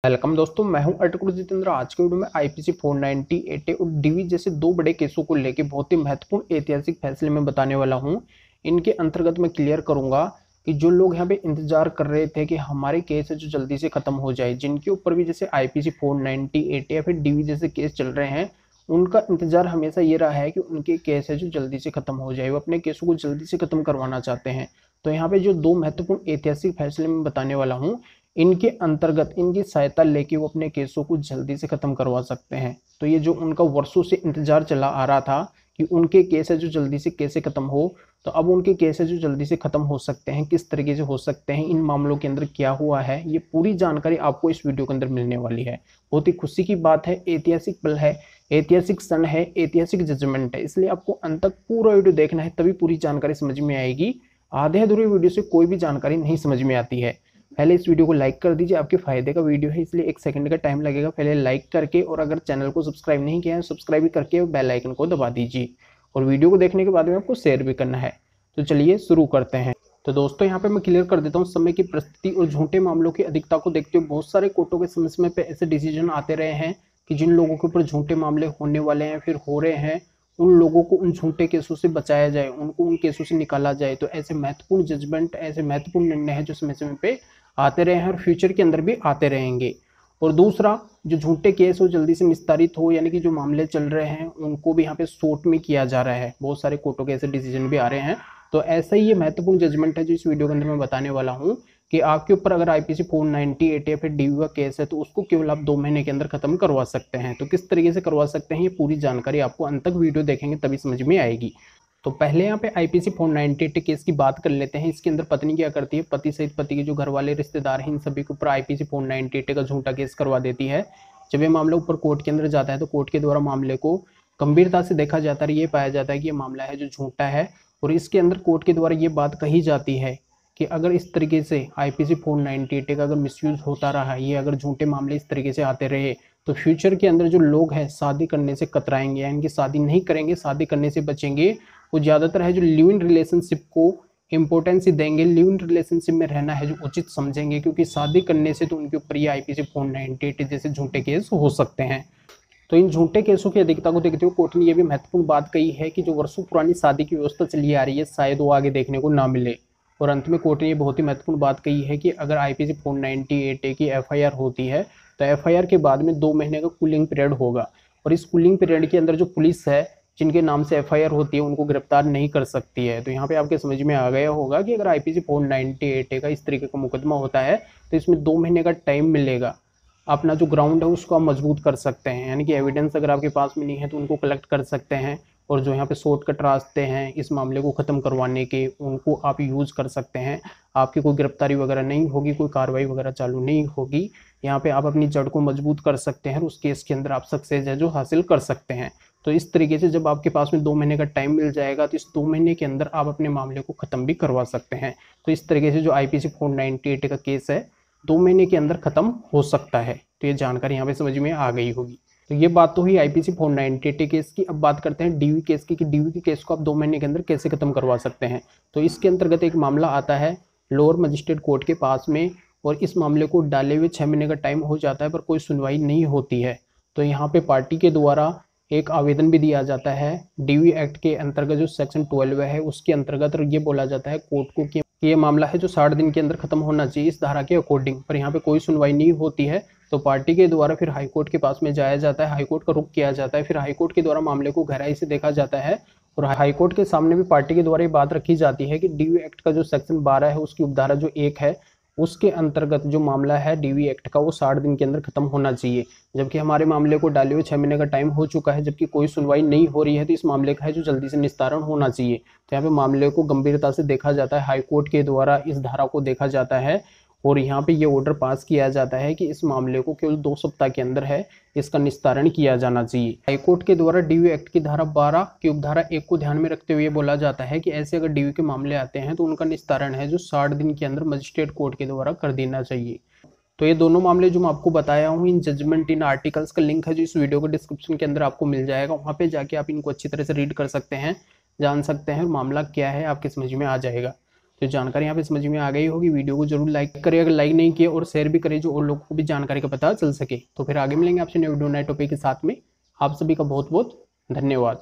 Welcome दोस्तों, मैं हूं अटकुर जितेंद्र। आज के वीडियो में आईपीसी 490 एटे और डीवी जैसे दो बड़े केसों को लेकर बहुत ही महत्वपूर्ण ऐतिहासिक फैसले में बताने वाला हूं। इनके अंतर्गत मैं क्लियर करूंगा कि जो लोग यहाँ पे इंतजार कर रहे थे कि हमारे केस है जो जल्दी से खत्म हो जाए, जिनके ऊपर भी जैसे आईपीसी 490 एटे या फिर डीवी जैसे केस चल रहे हैं, उनका इंतजार हमेशा ये रहा है कि उनके केस है जो जल्दी से खत्म हो जाए, वो अपने केसों को जल्दी से खत्म करवाना चाहते हैं। तो यहाँ पे जो दो महत्वपूर्ण ऐतिहासिक फैसले मैं बताने वाला हूँ, इनके अंतर्गत इनकी सहायता लेके वो अपने केसों को जल्दी से खत्म करवा सकते हैं। तो ये जो उनका वर्षों से इंतजार चला आ रहा था कि उनके केस है जो जल्दी से कैसे खत्म हो, तो अब उनके केस है जो जल्दी से खत्म हो सकते हैं, किस तरीके से हो सकते हैं, इन मामलों के अंदर क्या हुआ है, ये पूरी जानकारी आपको इस वीडियो के अंदर मिलने वाली है। बहुत ही खुशी की बात है, ऐतिहासिक पल है, ऐतिहासिक क्षण है, ऐतिहासिक जजमेंट है, इसलिए आपको अंत तक पूरा वीडियो देखना है, तभी पूरी जानकारी समझ में आएगी। आधे अधूरे वीडियो से कोई भी जानकारी नहीं समझ में आती है। पहले इस वीडियो को लाइक कर दीजिए, आपके फायदे का वीडियो है इसलिए 1 सेकंड का टाइम लगेगा। पहले लाइक करके, और अगर चैनल को सब्सक्राइब नहीं किया है सब्सक्राइब करके बेल आइकन को दबा दीजिए, और वीडियो को देखने के बाद में आपको शेयर भी करना है। तो चलिए शुरू करते हैं। तो दोस्तों यहाँ पे मैं क्लियर कर देता हूँ, समय की परिस्थिति और झूठे मामलों की अधिकता को देखते हुए बहुत सारे कोर्टों के समय समय पे ऐसे डिसीजन आते रहे हैं कि जिन लोगों के ऊपर झूठे मामले होने वाले हैं, फिर हो रहे हैं, उन लोगों को उन झूठे केसों से बचाया जाए, उनको उन केसों से निकाला जाए। तो ऐसे महत्वपूर्ण जजमेंट, ऐसे महत्वपूर्ण निर्णय है जो समय समय पे आते रहे हैं और फ्यूचर के अंदर भी आते रहेंगे। और दूसरा, जो झूठे केस हो जल्दी से निस्तारित हो, यानी कि जो मामले चल रहे हैं उनको भी यहाँ पे शॉर्ट में किया जा रहा है। बहुत सारे कोर्टों के ऐसे डिसीजन भी आ रहे हैं। तो ऐसा ही ये महत्वपूर्ण जजमेंट है जो इस वीडियो के अंदर मैं बताने वाला हूँ कि आपके ऊपर अगर आईपीसी 490 एटे या फिर डीवी का केस है तो उसको केवल आप 2 महीने के अंदर खत्म करवा सकते हैं। तो किस तरीके से करवा सकते हैं, ये पूरी जानकारी आपको अंत तक वीडियो देखेंगे तभी समझ में आएगी। तो पहले यहाँ पे आईपीसी 490 केस की बात कर लेते हैं। इसके अंदर पत्नी क्या करती है, पति सहित पति के जो घर वाले रिश्तेदार हैं, इन सभी के ऊपर आईपीसी 490 का झूठा केस करवा देती है। जब ये मामला ऊपर कोर्ट के अंदर जाता है तो कोर्ट के द्वारा मामले को गंभीरता से देखा जाता है। ये पाया जाता है कि ये मामला है जो झूठा है, और इसके अंदर कोर्ट के द्वारा ये बात कही जाती है कि अगर इस तरीके से आईपीसी 490 का अगर मिसयूज होता रहा, ये अगर झूठे मामले इस तरीके से आते रहे, तो फ्यूचर के अंदर जो लोग हैं शादी करने से कतराएंगे, यानी कि शादी नहीं करेंगे, शादी करने से बचेंगे। वो ज़्यादातर है जो लिव इन रिलेशनशिप को इम्पोर्टेंस ही देंगे, लिव इन रिलेशनशिप में रहना है जो उचित समझेंगे, क्योंकि शादी करने से तो उनके ऊपर ये आईपीसी 490 जैसे झूठे केस हो सकते हैं। तो इन झूठे केसों की अधिकता को देखते हुए कोर्ट ने यह भी महत्वपूर्ण बात कही है कि जो वर्षों पुरानी शादी की व्यवस्था चली आ रही है शायद वो आगे देखने को ना मिले। और अंत में कोर्ट ने ये बहुत ही महत्वपूर्ण बात कही है कि अगर आईपीसी 490 की एफआईआर होती है तो एफआईआर के बाद में 2 महीने का कूलिंग पीरियड होगा, और इस कूलिंग पीरियड के अंदर जो पुलिस है जिनके नाम से एफआईआर होती है उनको गिरफ्तार नहीं कर सकती है। तो यहाँ पे आपके समझ में आ गया होगा कि अगर आईपीसी 490 का इस तरीके का मुकदमा होता है तो इसमें 2 महीने का टाइम मिलेगा। अपना जो ग्राउंड है उसको आप मजबूत कर सकते हैं, यानी कि एविडेंस अगर आपके पास में नहीं है तो उनको कलेक्ट कर सकते हैं, और जो यहाँ पे शॉर्टकट रास्ते हैं इस मामले को ख़त्म करवाने के उनको आप यूज़ कर सकते हैं। आपकी कोई गिरफ्तारी वगैरह नहीं होगी, कोई कार्रवाई वगैरह चालू नहीं होगी। यहाँ पे आप अपनी जड़ को मजबूत कर सकते हैं, उस केस के अंदर आप सक्सेस है जो हासिल कर सकते हैं। तो इस तरीके से जब आपके पास में 2 महीने का टाइम मिल जाएगा तो इस 2 महीने के अंदर आप अपने मामले को ख़त्म भी करवा सकते हैं। तो इस तरीके से जो आईपीसी 490 का केस है 2 महीने के अंदर खत्म हो सकता है। तो ये जानकारी यहाँ पे समझ में आ गई होगी। तो ये बात तो हुई आईपीसी 490 केस की। अब बात करते हैं डीवी केस की कि डीवी के केस को आप 2 महीने के अंदर कैसे खत्म करवा सकते हैं। तो इसके अंतर्गत एक मामला आता है लोअर मजिस्ट्रेट कोर्ट के पास में, और इस मामले को डाले हुए 6 महीने का टाइम हो जाता है पर कोई सुनवाई नहीं होती है। तो यहाँ पे पार्टी के द्वारा एक आवेदन भी दिया जाता है डीवी एक्ट के अंतर्गत, जो सेक्शन 12 है उसके अंतर्गत। ये बोला जाता है कोर्ट को कि ये मामला है जो 60 दिन के अंदर खत्म होना चाहिए इस धारा के अकॉर्डिंग, पर यहाँ पे कोई सुनवाई नहीं होती है। तो पार्टी के द्वारा फिर हाईकोर्ट के पास में जाया जाता है, हाईकोर्ट का रुख किया जाता है, फिर हाईकोर्ट के द्वारा मामले को गहराई से देखा जाता है, और हाईकोर्ट के सामने भी पार्टी के द्वारा ये बात रखी जाती है कि डीवी एक्ट का जो सेक्शन 12 है उसकी उपधारा जो 1 है उसके अंतर्गत जो मामला है डीवी एक्ट का वो 60 दिन के अंदर खत्म होना चाहिए। जबकि हमारे मामले को डाले हुए 6 महीने का टाइम हो चुका है, जबकि कोई सुनवाई नहीं हो रही है, तो इस मामले का है जो जल्दी से निस्तारण होना चाहिए। तो यहाँ पे मामले को गंभीरता से देखा जाता है, हाईकोर्ट के द्वारा इस धारा को देखा जाता है, और यहाँ पे ये ऑर्डर पास किया जाता है कि इस मामले को केवल 2 सप्ताह के अंदर है इसका निस्तारण किया जाना चाहिए। हाईकोर्ट के द्वारा डीवी एक्ट की धारा 12 की उपधारा 1 को ध्यान में रखते हुए बोला जाता है कि ऐसे अगर डीवी के मामले आते हैं तो उनका निस्तारण है जो 60 दिन के अंदर मजिस्ट्रेट कोर्ट के द्वारा कर देना चाहिए। तो ये दोनों मामले जो मैं आपको बताया हूँ, इन जजमेंट, इन आर्टिकल्स का लिंक है जो इस वीडियो के डिस्क्रिप्शन के अंदर आपको मिल जाएगा। वहाँ पे जाके आप इनको अच्छी तरह से रीड कर सकते हैं, जान सकते हैं, मामला क्या है आपके समझ में आ जाएगा। तो जानकारी यहाँ पे समझ में आ गई होगी। वीडियो को जरूर लाइक करें अगर लाइक नहीं किया, और शेयर भी करें जो और लोगों को भी जानकारी का पता चल सके। तो फिर आगे मिलेंगे आपसे नए वीडियो नए टॉपिक के साथ में। आप सभी का बहुत बहुत धन्यवाद।